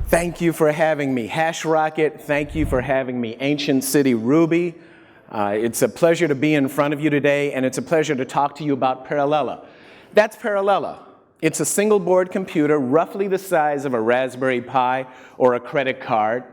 Thank you for having me. HashRocket, thank you for having me. Ancient City Ruby, it's a pleasure to be in front of you today, and it's a pleasure to talk to you about Parallella. That's Parallella. It's a single board computer, roughly the size of a Raspberry Pi or a credit card.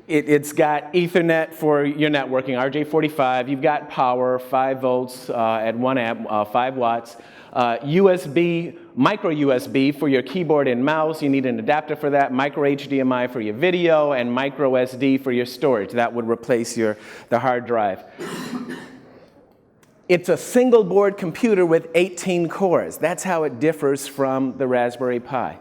It's got Ethernet for your networking, RJ45. You've got power, 5 volts at 1 amp, 5 watts. USB, micro USB for your keyboard and mouse. You need an adapter for that. Micro HDMI for your video, and micro SD for your storage. That would replace the hard drive. It's a single board computer with 18 cores. That's how it differs from the Raspberry Pi.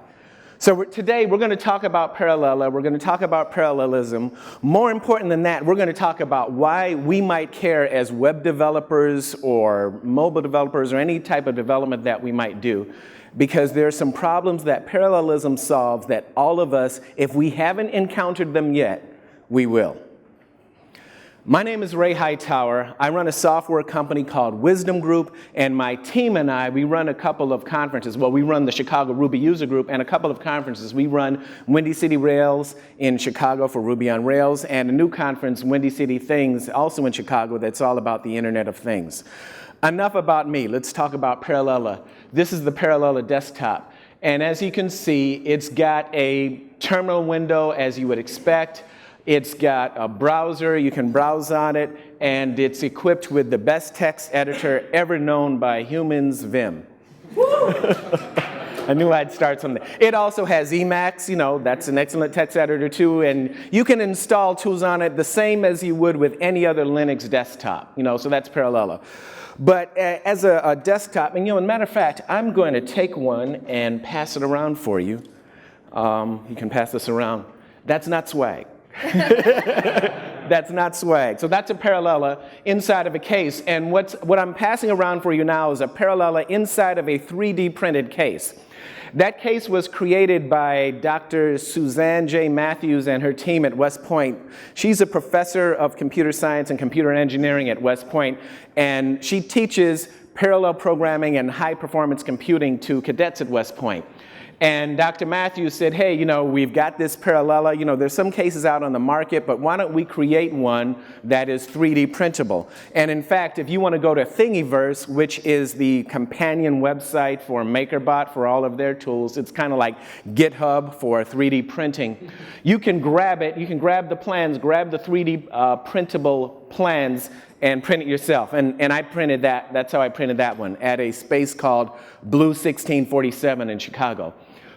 So today we're going to talk about Parallella, we're going to talk about parallelism. More important than that, we're going to talk about why we might care as web developers or mobile developers or any type of development that we might do. Because there are some problems that parallelism solves that all of us, if we haven't encountered them yet, we will. My name is Ray Hightower. I run a software company called Wisdom Group, and my team and I, we run a couple of conferences. Well, we run the Chicago Ruby User Group and a couple of conferences. We run Windy City Rails in Chicago for Ruby on Rails, and a new conference, Windy City Things, also in Chicago, that's all about the Internet of Things. Enough about me. Let's talk about Parallella. This is the Parallella desktop. And as you can see, it's got a terminal window, as you would expect. It's got a browser, you can browse on it, and it's equipped with the best text editor ever known by humans, Vim. I knew I'd start something. It also has Emacs, you know, that's an excellent text editor too, and you can install tools on it the same as you would with any other Linux desktop, you know, so that's Parallella. But as a desktop, and you know, as a matter of fact, I'm going to take one and pass it around for you. You can pass this around. That's not swag. That's not swag. So that's a Parallella inside of a case. And what I'm passing around for you now is a Parallella inside of a 3D printed case. That case was created by Dr. Suzanne J. Matthews and her team at West Point. She's a professor of computer science and computer engineering at West Point, and she teaches parallel programming and high-performance computing to cadets at West Point. And Dr. Matthews said, hey, you know, we've got this Parallella, you know, there's some cases out on the market, but why don't we create one that is 3D printable? And in fact, if you want to go to Thingiverse, which is the companion website for MakerBot for all of their tools, it's kind of like GitHub for 3D printing. You can grab it, you can grab the plans, grab the 3D printable plans, and print it yourself. And I printed that, that's how I printed that one, at a space called Blue 1647 in Chicago.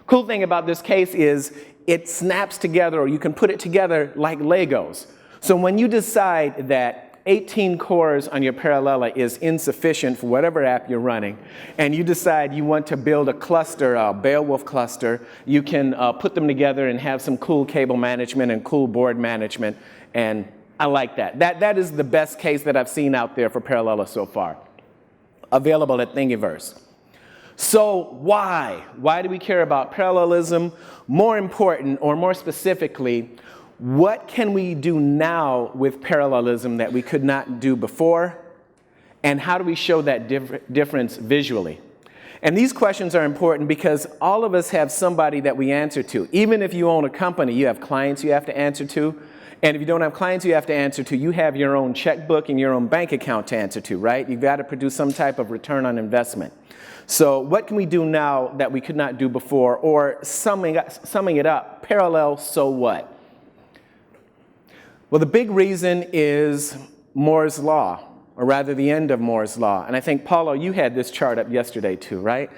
Cool thing about this case is it snaps together, or you can put it together like Legos. So when you decide that 18 cores on your Parallella is insufficient for whatever app you're running, and you decide you want to build a cluster, a Beowulf cluster, you can put them together and have some cool cable management and cool board management, and I like that. That is the best case that I've seen out there for Parallella so far. Available at Thingiverse. So why? Why do we care about parallelism? More important, or more specifically, what can we do now with parallelism that we could not do before? And how do we show that difference visually? And these questions are important because all of us have somebody that we answer to. Even if you own a company, you have clients you have to answer to. And if you don't have clients you have to answer to, you have your own checkbook and your own bank account to answer to, right? You've got to produce some type of return on investment. So what can we do now that we could not do before? Or summing it up, parallel, so what? Well, the big reason is Moore's Law, or rather the end of Moore's Law. And I think, Paulo, you had this chart up yesterday too, right?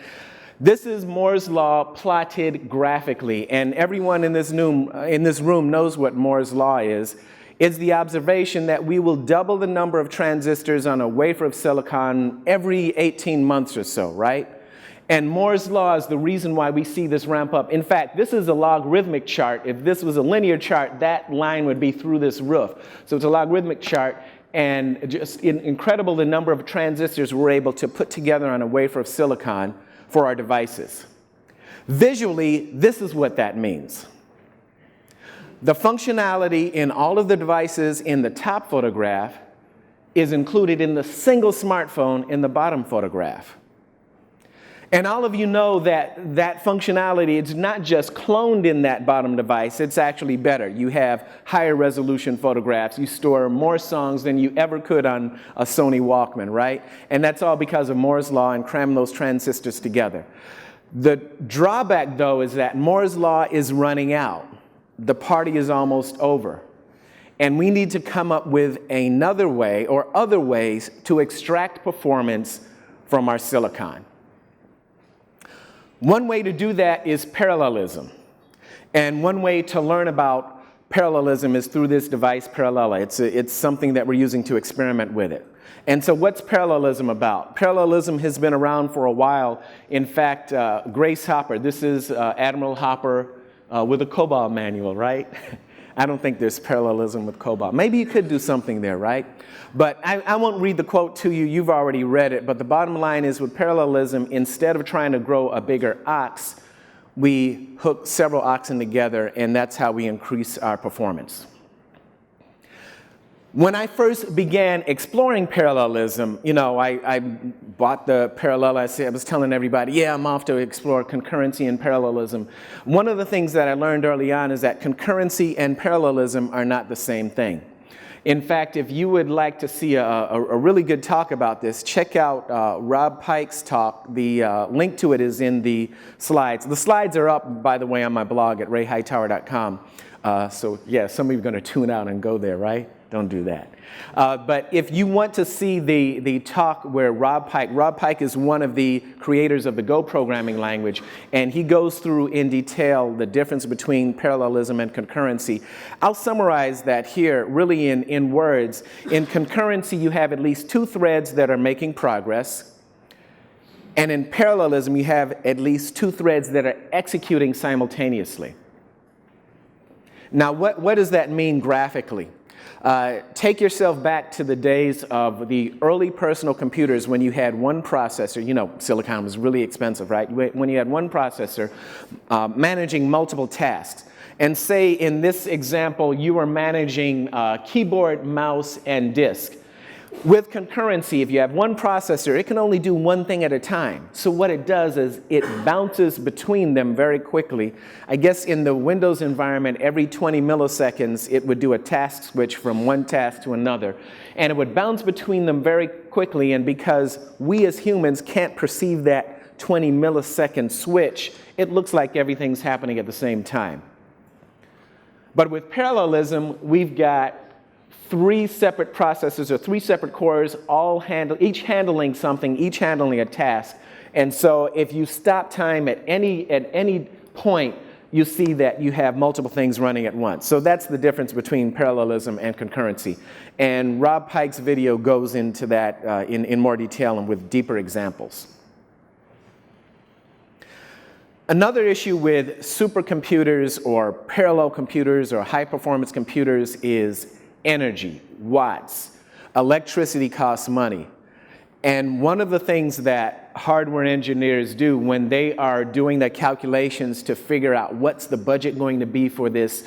This is Moore's Law plotted graphically, and everyone in this room knows what Moore's Law is. It's the observation that we will double the number of transistors on a wafer of silicon every 18 months or so, right? And Moore's Law is the reason why we see this ramp up. In fact, this is a logarithmic chart. If this was a linear chart, that line would be through this roof. So it's a logarithmic chart, and just incredible the number of transistors we're able to put together on a wafer of silicon for our devices. Visually, this is what that means. The functionality in all of the devices in the top photograph is included in the single smartphone in the bottom photograph. And all of you know that that functionality, it's not just cloned in that bottom device, it's actually better. You have higher resolution photographs, you store more songs than you ever could on a Sony Walkman, right? And that's all because of Moore's law and cramming those transistors together. The drawback, though, is that Moore's law is running out. The party is almost over. And we need to come up with another way or other ways to extract performance from our silicon. One way to do that is parallelism. And one way to learn about parallelism is through this device, Parallella. It's something that we're using to experiment with it. And so what's parallelism about? Parallelism has been around for a while. In fact, Grace Hopper, this is Admiral Hopper with a COBOL manual, right? I don't think there's parallelism with COBOL. Maybe you could do something there, right? But I won't read the quote to you. You've already read it. But the bottom line is with parallelism, instead of trying to grow a bigger ox, we hook several oxen together, and that's how we increase our performance. When I first began exploring parallelism, you know, I bought the Parallella. I was telling everybody, yeah, I'm off to explore concurrency and parallelism. One of the things that I learned early on is that concurrency and parallelism are not the same thing. In fact, if you would like to see a really good talk about this, check out Rob Pike's talk. The link to it is in the slides. The slides are up, by the way, on my blog at rayhightower.com. So yeah, some of you are going to tune out and go there, right? Don't do that. But if you want to see the talk where Rob Pike is one of the creators of the Go programming language, and he goes through in detail the difference between parallelism and concurrency. I'll summarize that here really in words. In concurrency, you have at least two threads that are making progress. And in parallelism, you have at least two threads that are executing simultaneously. Now, what does that mean graphically? Take yourself back to the days of the early personal computers when you had one processor. You know, silicon was really expensive, right? When you had one processor managing multiple tasks. And say in this example, you were managing keyboard, mouse, and disk. With concurrency, if you have one processor, it can only do one thing at a time. So what it does is it bounces between them very quickly. I guess in the Windows environment, every 20 milliseconds, it would do a task switch from one task to another. And it would bounce between them very quickly. And because we as humans can't perceive that 20 millisecond switch, it looks like everything's happening at the same time. But with parallelism, we've got three separate processors or three separate cores, each handling something, each handling a task. And so if you stop time at any point, you see that you have multiple things running at once. So that's the difference between parallelism and concurrency. And Rob Pike's video goes into that in more detail and with deeper examples. Another issue with supercomputers or parallel computers or high-performance computers is energy, watts. Electricity costs money. And one of the things that hardware engineers do when they are doing the calculations to figure out what's the budget going to be for this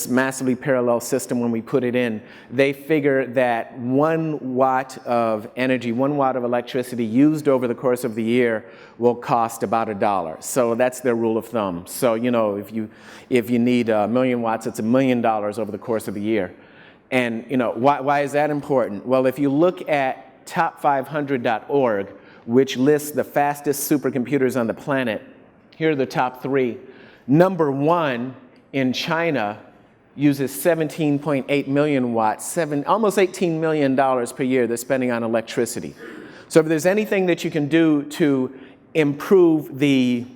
massively parallel system when we put it in, they figure that 1 watt of energy, 1 watt of electricity used over the course of the year will cost about $1. So that's their rule of thumb. So, you know, if you need 1,000,000 watts, it's $1 million over the course of the year. And, you know, why is that important? Well, if you look at top500.org, which lists the fastest supercomputers on the planet, here are the top 3. Number 1 in China uses 17.8 million watts, almost $18 million per year they're spending on electricity. So if there's anything that you can do to improve the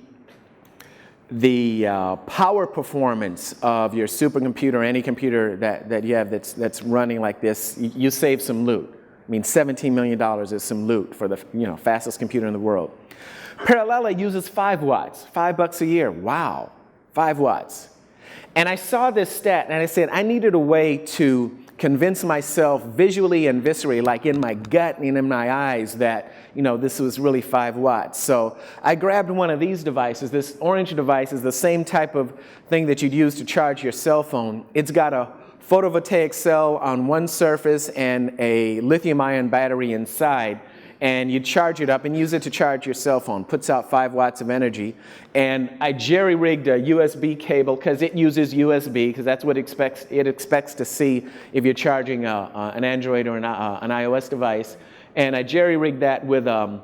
power performance of your supercomputer or any computer that you have that's running like this, you save some loot. I mean, $17 million is some loot for the fastest computer in the world. Parallella uses 5 watts, $5 a year. Wow, 5 watts. And I saw this stat and I said I needed a way to convince myself visually and viscerally, like in my gut and in my eyes, that this was really 5 watts. So I grabbed one of these devices. This orange device is the same type of thing that you'd use to charge your cell phone. It's got a photovoltaic cell on one surface and a lithium-ion battery inside. and you charge it up and use it to charge your cell phone. Puts out 5 watts of energy. And I jerry-rigged a USB cable because it uses USB, because that's what it expects to see if you're charging an Android or an iOS device. And I jerry-rigged that with an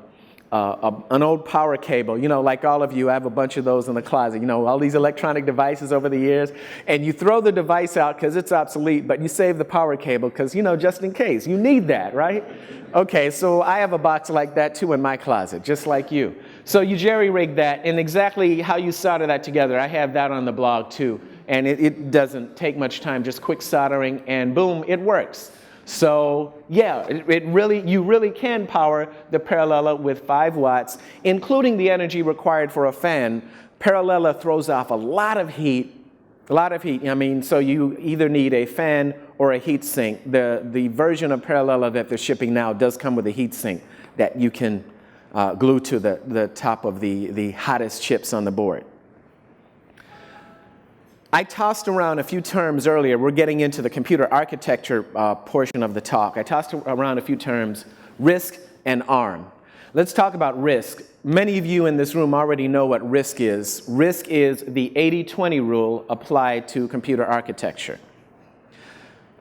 old power cable. You know, like all of you, I have a bunch of those in the closet. You know, all these electronic devices over the years. And you throw the device out because it's obsolete, but you save the power cable because, you know, just in case. You need that, right? Okay, so I have a box like that too in my closet, just like you. So you jerry-rig that, and exactly how you solder that together, I have that on the blog too. And it doesn't take much time, just quick soldering, and boom, it works. So yeah, you really can power the Parallella with 5 watts, including the energy required for a fan. Parallella throws off a lot of heat. I mean, so you either need a fan or a heat sink. The version of Parallella that they're shipping now does come with a heat sink that you can glue to the top of the hottest chips on the board. I tossed around a few terms earlier. We're getting into the computer architecture portion of the talk. I tossed around a few terms, RISC and ARM. Let's talk about RISC. Many of you in this room already know what RISC is. RISC is the 80-20 rule applied to computer architecture.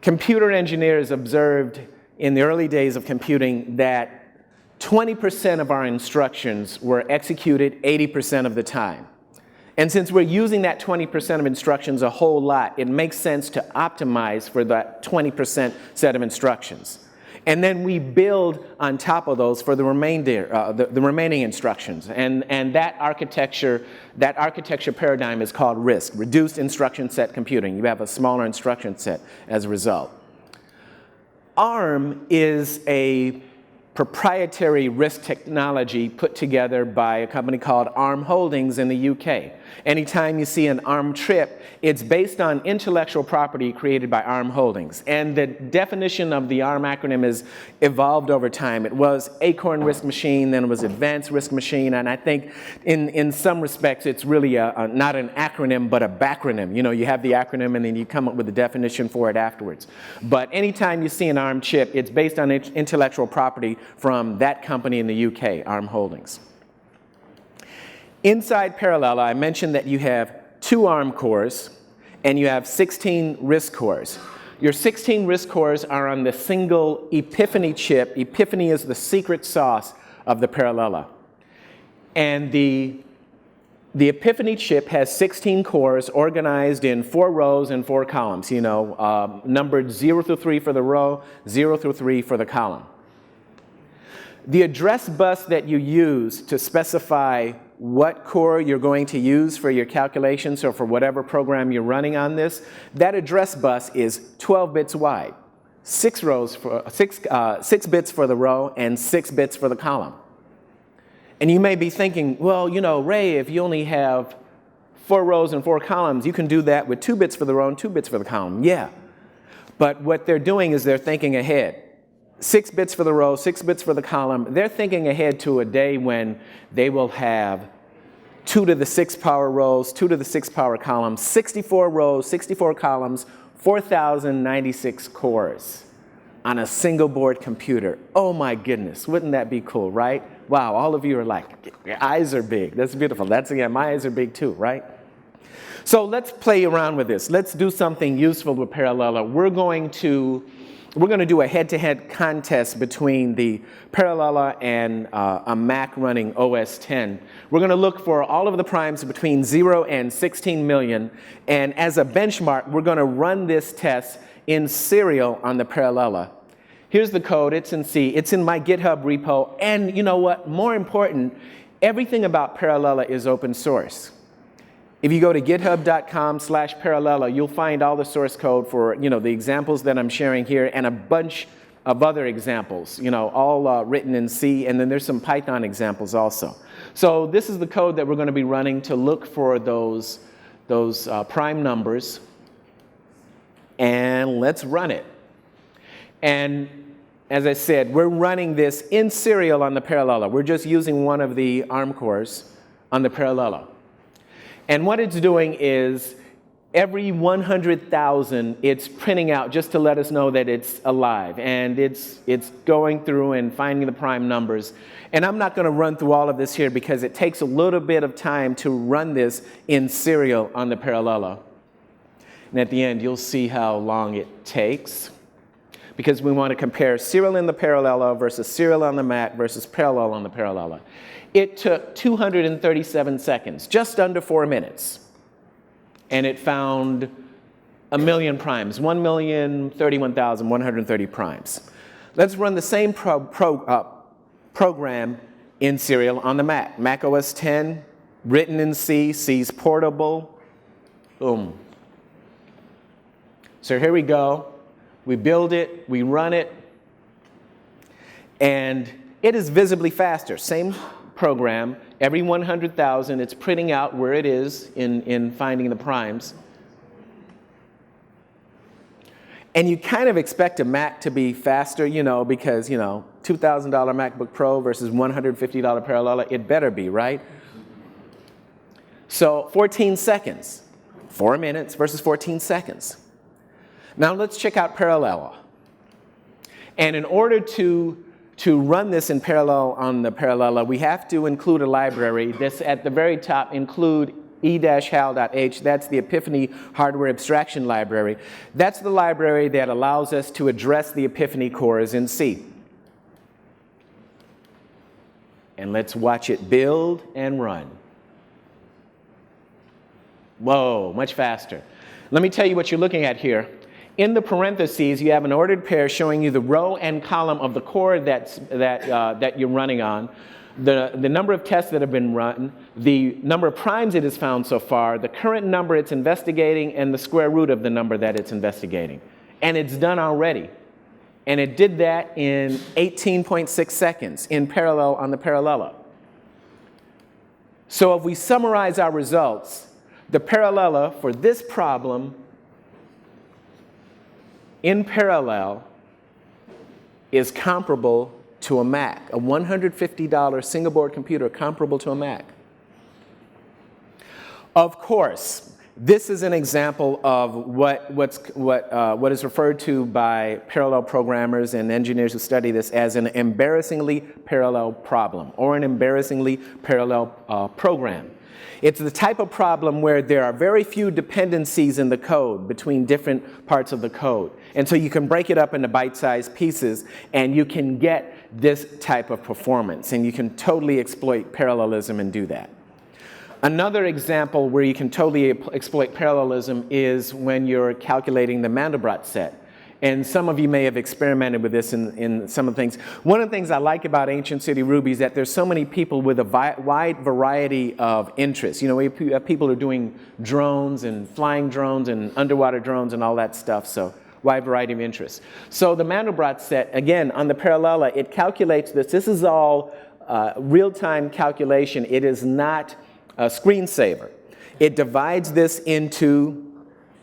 Computer engineers observed in the early days of computing that 20% of our instructions were executed 80% of the time. And since we're using that 20% of instructions a whole lot, it makes sense to optimize for that 20% set of instructions. And then we build on top of those for the remainder, the remaining instructions. And that architecture paradigm is called RISC, Reduced Instruction Set Computing. You have a smaller instruction set as a result. ARM is a proprietary RISC technology put together by a company called ARM Holdings in the UK. Anytime you see an ARM chip, it's based on intellectual property created by ARM Holdings. And the definition of the ARM acronym has evolved over time. It was Acorn RISC Machine, then it was Advanced RISC Machine, and I think in some respects it's really not an acronym but a backronym. You know, you have the acronym and then you come up with a definition for it afterwards. But anytime you see an ARM chip, it's based on intellectual property from that company in the UK, ARM Holdings. Inside Parallella, I mentioned that you have 2 ARM cores and you have 16 RISC cores. Your 16 RISC cores are on the single Epiphany chip. Epiphany is the secret sauce of the Parallella. And the Epiphany chip has 16 cores organized in 4 rows and 4 columns, you know, numbered 0 through 3 for the row, 0 through 3 for the column. The address bus that you use to specify what core you're going to use for your calculations or for whatever program you're running on this, that address bus is 12 bits wide, 6 bits for the row and 6 bits for the column. And you may be thinking, well, you know, Ray, if you only have 4 rows and 4 columns, you can do that with 2 bits for the row and 2 bits for the column. Yeah, but what they're doing is they're thinking ahead. 6 bits for the row, 6 bits for the column. They're thinking ahead to a day when they will have 2 to the 6 power rows, 2 to the 6 power columns, 64 rows, 64 columns, 4,096 cores on a single board computer. Oh my goodness, wouldn't that be cool, right? Wow, all of you are like, your eyes are big. That's beautiful. That's, again, my eyes are big too, right? So let's play around with this. Let's do something useful with Parallella. We're going to do a head-to-head contest between the Parallella and a Mac running OS X. We're going to look for all of the primes between 0 and 16 million, and as a benchmark, we're going to run this test in serial on the Parallella. Here's the code. It's in C. It's in my GitHub repo, and you know what? More important, everything about Parallella is open source. If you go to github.com/Parallella, you'll find all the source code for, you know, the examples that I'm sharing here and a bunch of other examples, you know, all written in C, and then there's some Python examples also. So this is the code that we're going to be running to look for those prime numbers, and let's run it. And as I said, we're running this in serial on the Parallella. We're just using one of the ARM cores on the Parallella. And what it's doing is every 100,000, it's printing out just to let us know that it's alive. And it's going through and finding the prime numbers. And I'm not going to run through all of this here because it takes a little bit of time to run this in serial on the Parallella. And at the end, you'll see how long it takes, because we want to compare serial in the Parallella versus serial on the Mac versus parallel on the Parallella. It took 237 seconds, just under 4 minutes. And it found 1 million primes, 1,031,130 primes. Let's run the same program in serial on the Mac. Mac OS X, written in C, C's portable. Boom. So here we go. We build it, we run it, and it is visibly faster. Same program, every 100,000, it's printing out where it is in finding the primes. And you kind of expect a Mac to be faster, because, $2,000 MacBook Pro versus $150 Parallella, it better be, right? So 14 seconds, 4 minutes versus 14 seconds. Now let's check out Parallella. And in order to run this in parallel on the Parallella, we have to include a library. This at the very top, include e-hal.h. That's the Epiphany hardware abstraction library. That's the library that allows us to address the Epiphany cores in C. And let's watch it build and run. Whoa, much faster. Let me tell you what you're looking at here. In the parentheses, you have an ordered pair showing you the row and column of the core that you're running on, the number of tests that have been run, the number of primes it has found so far, the current number it's investigating, and the square root of the number that it's investigating. And it's done already. And it did that in 18.6 seconds in parallel on the Parallella. So if we summarize our results, the Parallella for this problem in parallel is comparable to a Mac, a $150 single board computer comparable to a Mac. Of course, this is an example of what is referred to by parallel programmers and engineers who study this as an embarrassingly parallel problem or an embarrassingly parallel program. It's the type of problem where there are very few dependencies in the code between different parts of the code. And so you can break it up into bite-sized pieces and you can get this type of performance. And you can totally exploit parallelism and do that. Another example where you can totally exploit parallelism is when you're calculating the Mandelbrot set. And some of you may have experimented with this in some of the things. One of the things I like about Ancient City Ruby is that there's so many people with a wide variety of interests. We have people who are doing drones and flying drones and underwater drones and all that stuff, so wide variety of interests. So the Mandelbrot set, again, on the Parallella, it calculates this. This is all real-time calculation. It is not a screensaver. It divides this into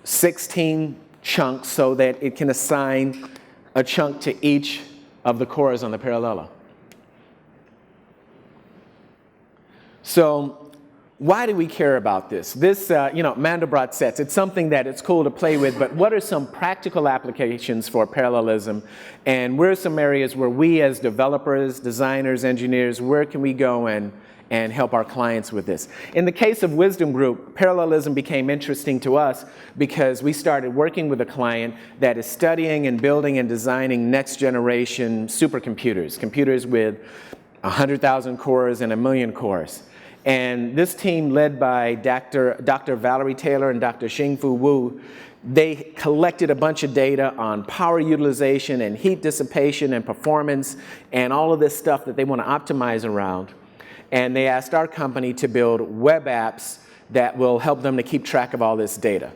16 chunks so that it can assign a chunk to each of the cores on the Parallella. So why do we care about this? This, Mandelbrot sets, it's something that it's cool to play with, but what are some practical applications for parallelism? And where are some areas where we as developers, designers, engineers, where can we go and help our clients with this? In the case of Wisdom Group, parallelism became interesting to us because we started working with a client that is studying and building and designing next generation supercomputers, computers with 100,000 cores and 1 million cores. And this team, led by Dr. Valerie Taylor and Dr. Xingfu Wu, they collected a bunch of data on power utilization and heat dissipation and performance and all of this stuff that they want to optimize around. And they asked our company to build web apps that will help them to keep track of all this data.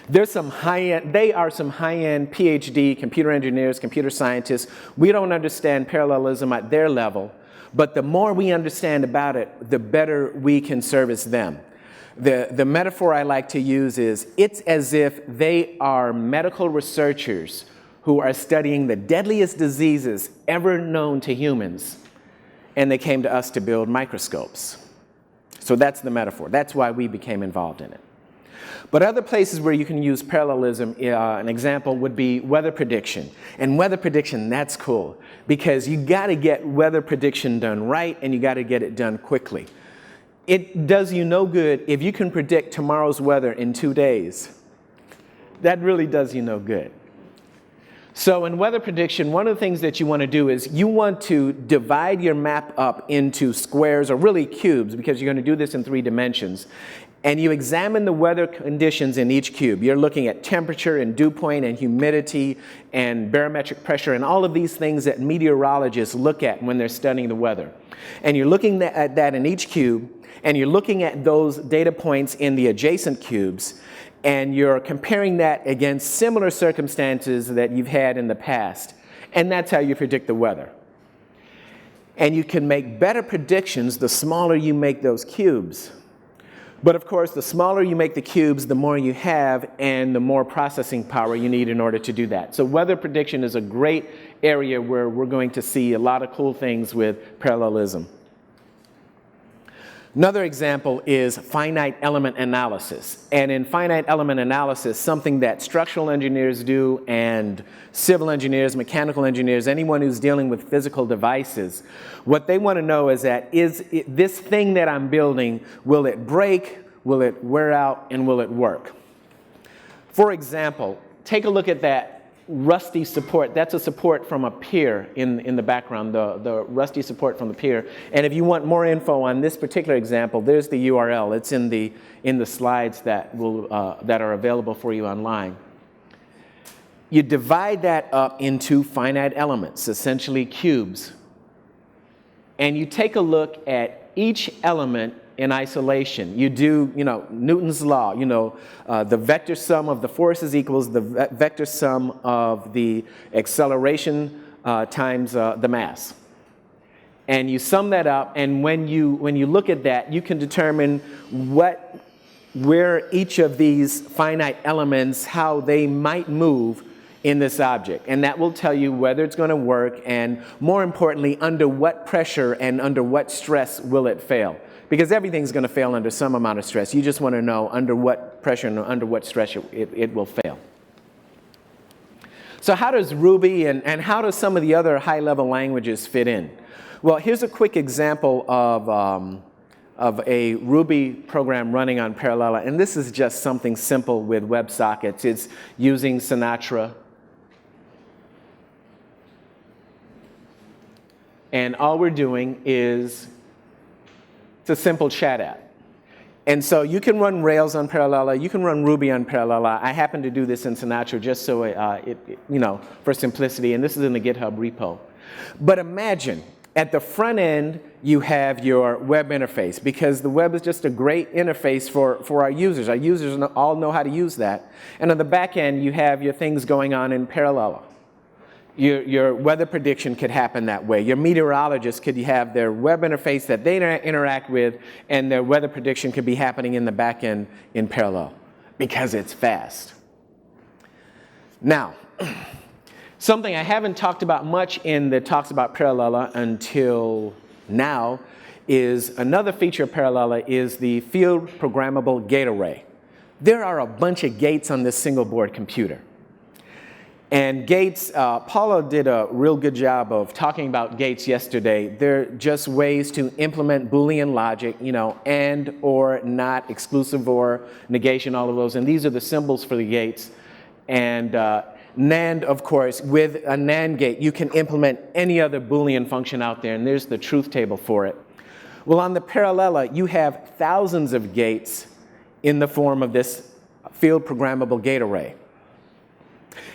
There's some they are some high-end PhD computer engineers, computer scientists. We don't understand parallelism at their level, but the more we understand about it, the better we can service them. The metaphor I like to use is, it's as if they are medical researchers who are studying the deadliest diseases ever known to humans, and they came to us to build microscopes. So that's the metaphor. That's why we became involved in it. But other places where you can use parallelism, an example would be weather prediction. And weather prediction, that's cool, because you got to get weather prediction done right, and you got to get it done quickly. It does you no good if you can predict tomorrow's weather in 2 days. That really does you no good. So in weather prediction, one of the things that you want to do is you want to divide your map up into squares, or really cubes, because you're going to do this in 3 dimensions. And you examine the weather conditions in each cube. You're looking at temperature and dew point and humidity and barometric pressure and all of these things that meteorologists look at when they're studying the weather. And you're looking at that in each cube, and you're looking at those data points in the adjacent cubes, and you're comparing that against similar circumstances that you've had in the past. And that's how you predict the weather. And you can make better predictions the smaller you make those cubes. But of course, the smaller you make the cubes, the more you have, and the more processing power you need in order to do that. So weather prediction is a great area where we're going to see a lot of cool things with parallelism. Another example is finite element analysis. And in finite element analysis, something that structural engineers do, and civil engineers, mechanical engineers, anyone who's dealing with physical devices, what they want to know is that, this thing that I'm building, will it break, will it wear out, and will it work? For example, take a look at that rusty support. That's a support from a pier in the background, the rusty support from the pier. And if you want more info on this particular example, there's the URL. It's in the slides that are available for you online. You divide that up into finite elements, essentially cubes. And you take a look at each element in isolation. You do, Newton's law, the vector sum of the forces equals the vector sum of the acceleration times the mass. And you sum that up, and when you look at that, you can determine where each of these finite elements, how they might move in this object. And that will tell you whether it's going to work, and more importantly, under what pressure and under what stress will it fail. Because everything's going to fail under some amount of stress. You just want to know under what pressure and under what stress it will fail. So how does Ruby and how do some of the other high-level languages fit in? Well, here's a quick example of a Ruby program running on Parallella. And this is just something simple with WebSockets. It's using Sinatra. And all we're doing is, it's a simple chat app. And so you can run Rails on Parallella, you can run Ruby on Parallella. I happen to do this in Sinatra just so for simplicity, and this is in the GitHub repo. But imagine, at the front end, you have your web interface, because the web is just a great interface for our users. Our users all know how to use that. And on the back end, you have your things going on in Parallella. Your weather prediction could happen that way. Your meteorologists could have their web interface that they interact with, and their weather prediction could be happening in the back end in parallel, because it's fast. Now, something I haven't talked about much in the talks about Parallella until now is another feature of Parallella is the field programmable gate array. There are a bunch of gates on this single board computer. And gates, Paula did a real good job of talking about gates yesterday. They're just ways to implement Boolean logic, and, or, not, exclusive or, negation, all of those. And these are the symbols for the gates. And NAND, of course, with a NAND gate, you can implement any other Boolean function out there, and there's the truth table for it. Well, on the Parallella, you have thousands of gates in the form of this field programmable gate array.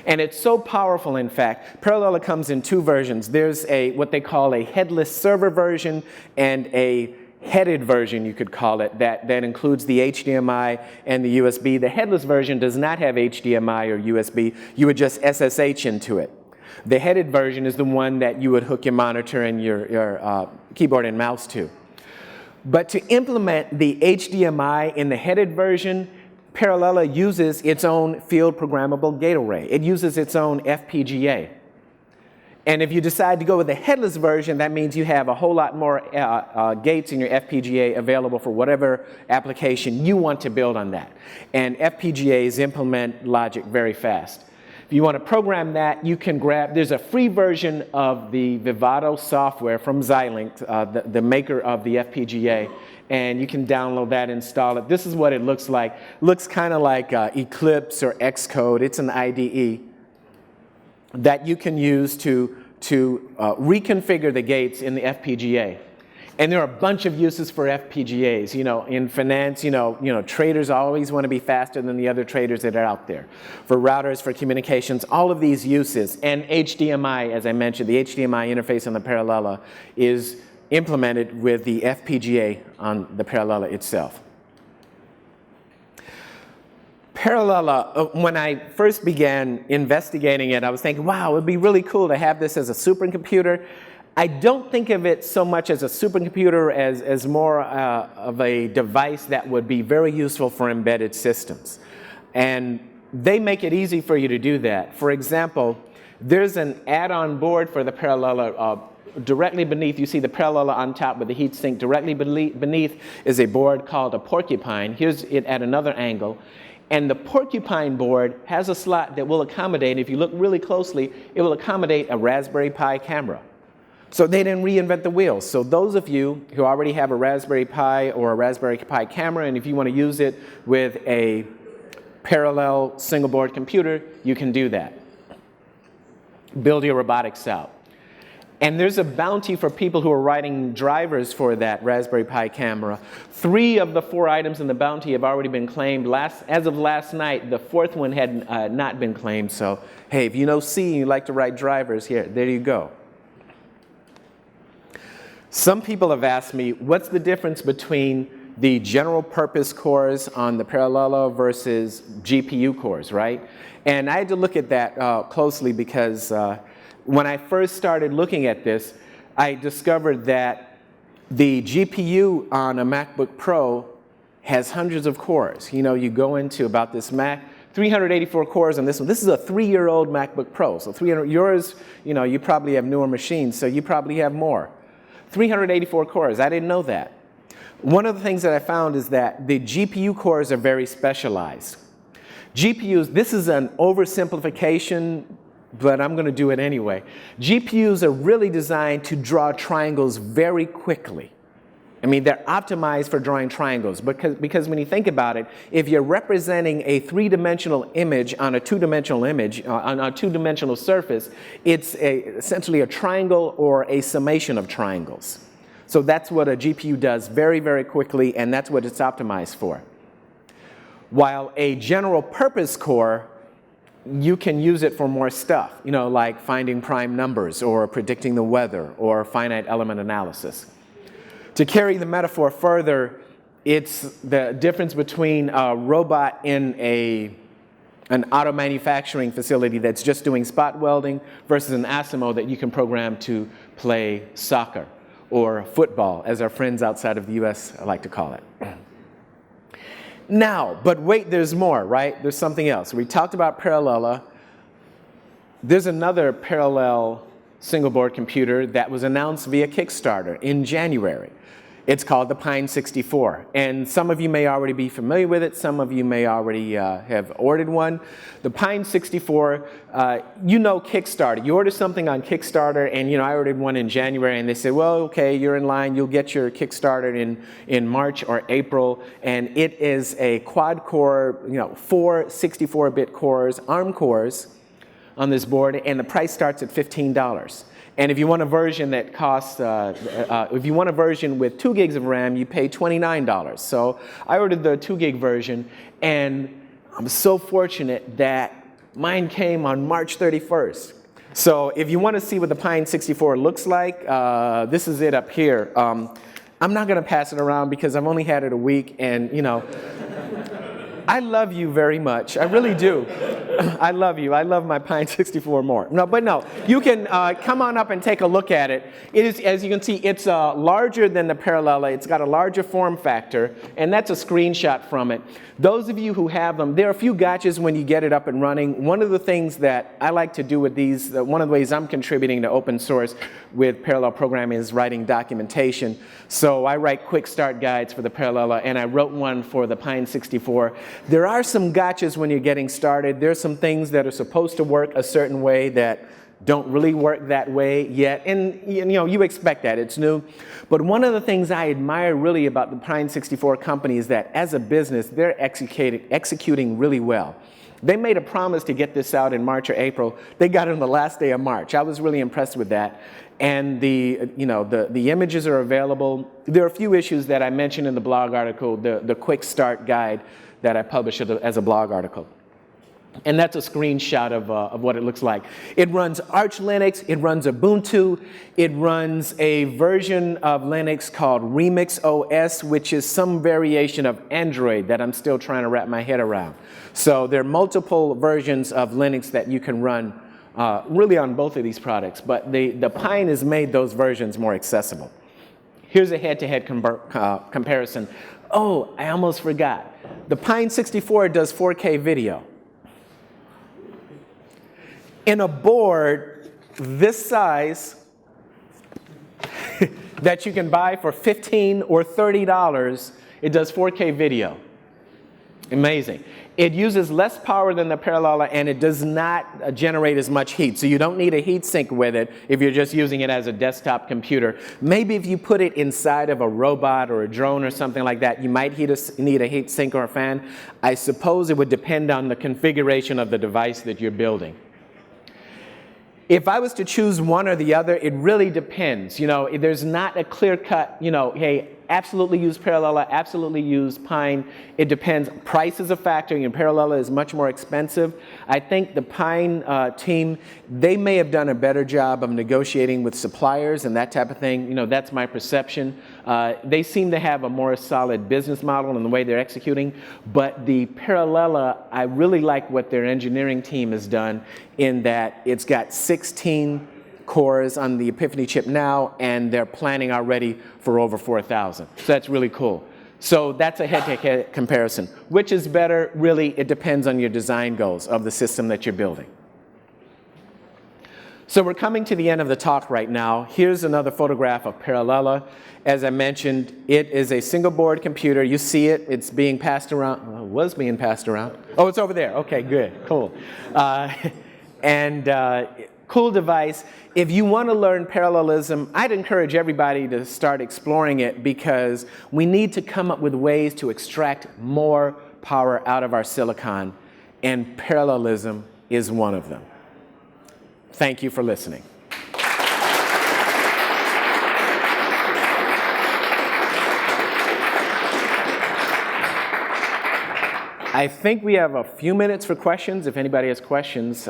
And it's so powerful, in fact, Parallella comes in 2 versions. There's what they call a headless server version and a headed version, you could call it, that includes the HDMI and the USB. The headless version does not have HDMI or USB. You would just SSH into it. The headed version is the one that you would hook your monitor and your keyboard and mouse to. But to implement the HDMI in the headed version, Parallella uses its own field programmable gate array. It uses its own FPGA. And if you decide to go with the headless version, that means you have a whole lot more gates in your FPGA available for whatever application you want to build on that. And FPGAs implement logic very fast. If you want to program that, you can grab, there's a free version of the Vivado software from Xilinx, the maker of the FPGA, and you can download that, install it. This is what it looks like. Looks kind of like Eclipse or Xcode. It's an IDE that you can use to reconfigure the gates in the FPGA. And there are a bunch of uses for FPGAs. You know, in finance, traders always want to be faster than the other traders that are out there. For routers, for communications, all of these uses. And HDMI, as I mentioned, the HDMI interface on the Parallella is implemented with the FPGA on the Parallella itself. Parallella, when I first began investigating it, I was thinking, wow, it would be really cool to have this as a supercomputer. I don't think of it so much as a supercomputer as more of a device that would be very useful for embedded systems. And they make it easy for you to do that. For example, there's an add-on board for the Parallella. Directly beneath, you see the Parallella on top with the heatsink. Directly beneath is a board called a Porcupine. Here's it at another angle. And the Porcupine board has a slot that will accommodate, if you look really closely, it will accommodate a Raspberry Pi camera. So they didn't reinvent the wheel. So those of you who already have a Raspberry Pi or a Raspberry Pi camera, and if you want to use it with a parallel single board computer, you can do that. Build your robotics out. And there's a bounty for people who are writing drivers for that Raspberry Pi camera. 3 of the 4 items in the bounty have already been claimed. As of last night, the 4th one had not been claimed. So, hey, if you know C and you like to write drivers, there you go. Some people have asked me, what's the difference between the general purpose cores on the Parallella versus GPU cores, right? And I had to look at that closely because when I first started looking at this, I discovered that the GPU on a MacBook Pro has hundreds of cores. You know, you go into about this Mac, 384 cores on this one. This is a 3-year-old MacBook Pro. So 300, yours, you probably have newer machines, so you probably have more. 384 cores, I didn't know that. One of the things that I found is that the GPU cores are very specialized. GPUs, this is an oversimplification, but I'm going to do it anyway. GPUs are really designed to draw triangles very quickly. I mean, they're optimized for drawing triangles because when you think about it, if you're representing a 3-dimensional image on a 2-dimensional image, on a 2-dimensional surface, it's essentially a triangle or a summation of triangles. So that's what a GPU does very, very quickly, and that's what it's optimized for. While a general purpose core, you can use it for more stuff, like finding prime numbers or predicting the weather or finite element analysis. To carry the metaphor further, it's the difference between a robot in an auto manufacturing facility that's just doing spot welding versus an ASIMO that you can program to play soccer or football, as our friends outside of the US like to call it. Now, but wait, there's more, right? There's something else. We talked about Parallella. There's another parallel single board computer that was announced via Kickstarter in January. It's called the Pine 64, and some of you may already be familiar with it. Some of you may already have ordered one. The Pine 64, Kickstarter. You order something on Kickstarter, and I ordered one in January, and they said, well, okay, you're in line. You'll get your Kickstarter in March or April, and it is a quad-core, 4 64-bit cores, ARM cores on this board, and the price starts at $15. And if you want a version that costs, if you want a version with 2 gigs of RAM, you pay $29. So I ordered the 2 gig version, and I'm so fortunate that mine came on March 31st. So if you want to see what the Pine 64 looks like, this is it up here. I'm not going to pass it around because I've only had it a week, and I love you very much. I really do. I love you. I love my Pine 64 more. No, you can come on up and take a look at it. It is, as you can see, it's larger than the Parallella. It's got a larger form factor, and that's a screenshot from it. Those of you who have them, there are a few gotchas when you get it up and running. One of the things that I like to do with these, one of the ways I'm contributing to open source with parallel programming is writing documentation. So I write quick start guides for the Parallella, and I wrote one for the Pine 64. There are some gotchas when you're getting started. There's some things that are supposed to work a certain way that don't really work that way yet. And you expect that, it's new. But one of the things I admire really about the Pine 64 company is that as a business, they're executing really well. They made a promise to get this out in March or April. They got it on the last day of March. I was really impressed with that. And the images are available. There are a few issues that I mentioned in the blog article, the quick start guide that I published as a blog article. And that's a screenshot of what it looks like. It runs Arch Linux, it runs Ubuntu, it runs a version of Linux called Remix OS, which is some variation of Android that I'm still trying to wrap my head around. So there are multiple versions of Linux that you can run really on both of these products, but the Pine has made those versions more accessible. Here's a head-to-head comparison. Oh, I almost forgot. The Pine 64 does 4K video. In a board this size that you can buy for $15 or $30, it does 4K video. Amazing. It uses less power than the Parallella, and it does not generate as much heat. So you don't need a heat sink with it if you're just using it as a desktop computer. Maybe if you put it inside of a robot or a drone or something like that, you might need a heat sink or a fan. I suppose it would depend on the configuration of the device that you're building. If I was to choose one or the other, it really depends. There's not a clear-cut, hey, absolutely use Parallella, absolutely use Pine. It depends. Price is a factor, and Parallella is much more expensive. I think the Pine team, they may have done a better job of negotiating with suppliers and that type of thing. That's my perception. They seem to have a more solid business model in the way they're executing. But the Parallella, I really like what their engineering team has done in that it's got 16 cores on the Epiphany chip now, and they're planning already for over 4,000. So that's really cool. So that's a head-to-head comparison. Which is better? Really, it depends on your design goals of the system that you're building. So we're coming to the end of the talk right now. Here's another photograph of Parallella. As I mentioned, it is a single board computer. You see it. It's being passed around. Well, it was being passed around. Oh, it's over there. Okay, good. Cool. Cool device. If you want to learn parallelism, I'd encourage everybody to start exploring it because we need to come up with ways to extract more power out of our silicon, and parallelism is one of them. Thank you for listening. I think we have a few minutes for questions. If anybody has questions.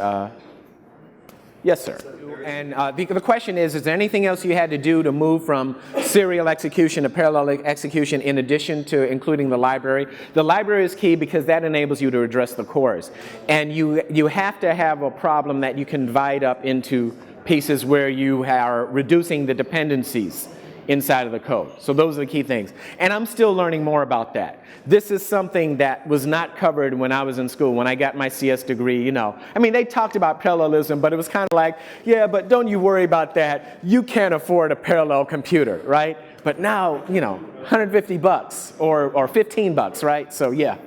Yes, sir. And the question is there anything else you had to do to move from serial execution to parallel execution in addition to including the library? The library is key because that enables you to address the cores. And you have to have a problem that you can divide up into pieces where you are reducing the dependencies inside of the code. So those are the key things. And I'm still learning more about that. This is something that was not covered when I was in school, when I got my CS degree, I mean, they talked about parallelism, but it was kind of like, yeah, but don't you worry about that. You can't afford a parallel computer, right? But now, $150 or $15, right? So yeah.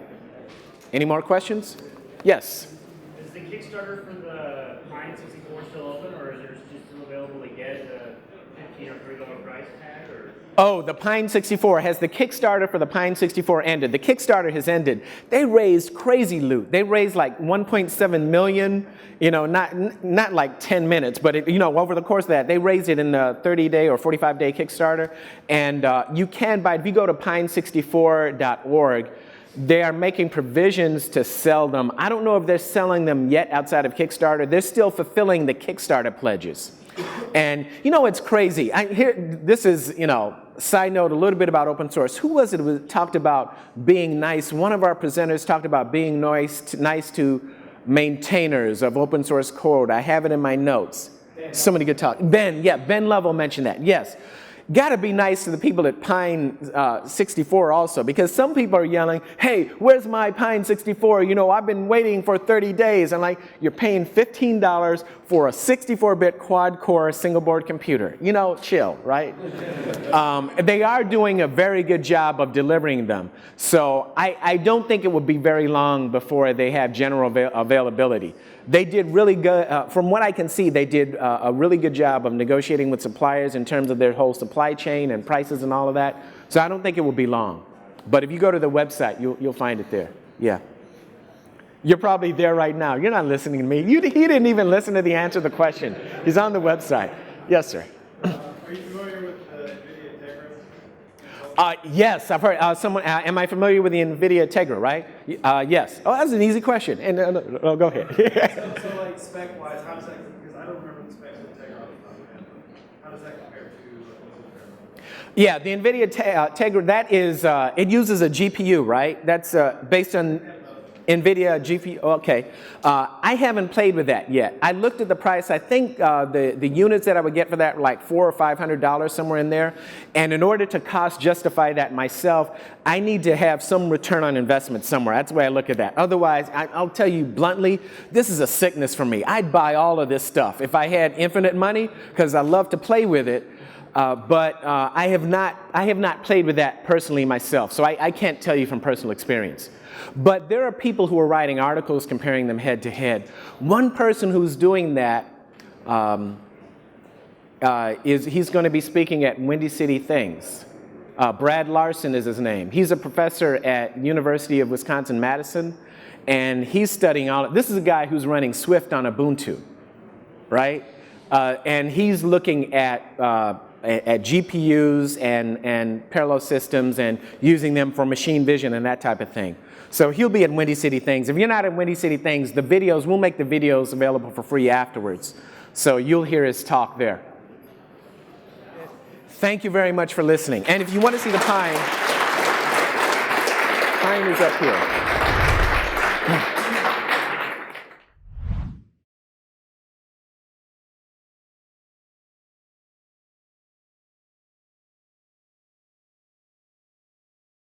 Any more questions? Yes. Is the Kickstarter for the Pine 64 still open, or is it just still available to get at the $15 or $30 price tag? Or? Oh, the Pine 64. Has the Kickstarter for the Pine 64 ended? The Kickstarter has ended. They raised crazy loot. They raised like 1.7 million, not like 10 minutes, but over the course of that, they raised it in a 30-day or 45-day Kickstarter. And you can buy it. If you go to pine64.org, they are making provisions to sell them. I don't know if they're selling them yet outside of Kickstarter. They're still fulfilling the Kickstarter pledges. And it's crazy. This is, side note a little bit about open source. Who was it who talked about being nice? One of our presenters talked about being nice to maintainers of open source code. I have it in my notes. Somebody could talk. Ben, yeah, Ben Lovell mentioned that, yes. Got to be nice to the people at Pine 64 also, because some people are yelling, hey, where's my Pine 64? You know, I've been waiting for 30 days. And like, you're paying $15 for a 64-bit quad-core single-board computer. You know, chill, right? They are doing a very good job of delivering them. So I don't think it would be very long before they have general availability. They did really good, from what I can see, they did a really good job of negotiating with suppliers in terms of their whole supply chain and prices and all of that. So I don't think it will be long. But if you go to the website, you'll find it there. Yeah. You're probably there right now. You're not listening to me. He didn't even listen to the answer to the question. He's on the website. Yes, sir. Are you familiar with the NVIDIA Tegra? Yes, I've heard. Am I familiar with the NVIDIA Tegra, right? Yes. Oh, that's an easy question. And go ahead. So like spec-wise, how does that, because I don't remember the specs of the Tegra off the top of my head, but how does that compare to Yeah, the NVIDIA Tegra, that is, it uses a GPU, right? That's based on NVIDIA GPU, okay. I haven't played with that yet. I looked at the price. I think the units that I would get for that were like $400 or $500, somewhere in there. And in order to cost justify that myself, I need to have some return on investment somewhere. That's the way I look at that. Otherwise, I'll tell you bluntly, this is a sickness for me. I'd buy all of this stuff if I had infinite money, because I love to play with it. But I have not played with that personally myself, so I can't tell you from personal experience. But there are people who are writing articles comparing them head to head. One person who's doing that he's going to be speaking at Windy City Things. Brad Larson is his name. He's a professor at University of Wisconsin-Madison, and he's studying all. This is a guy who's running Swift on Ubuntu, right? And he's looking at GPUs and parallel systems and using them for machine vision and that type of thing. So he'll be at Windy City Things. If you're not at Windy City Things, the videos, we'll make the videos available for free afterwards. So you'll hear his talk there. Thank you very much for listening. And if you want to see the Pine is up here.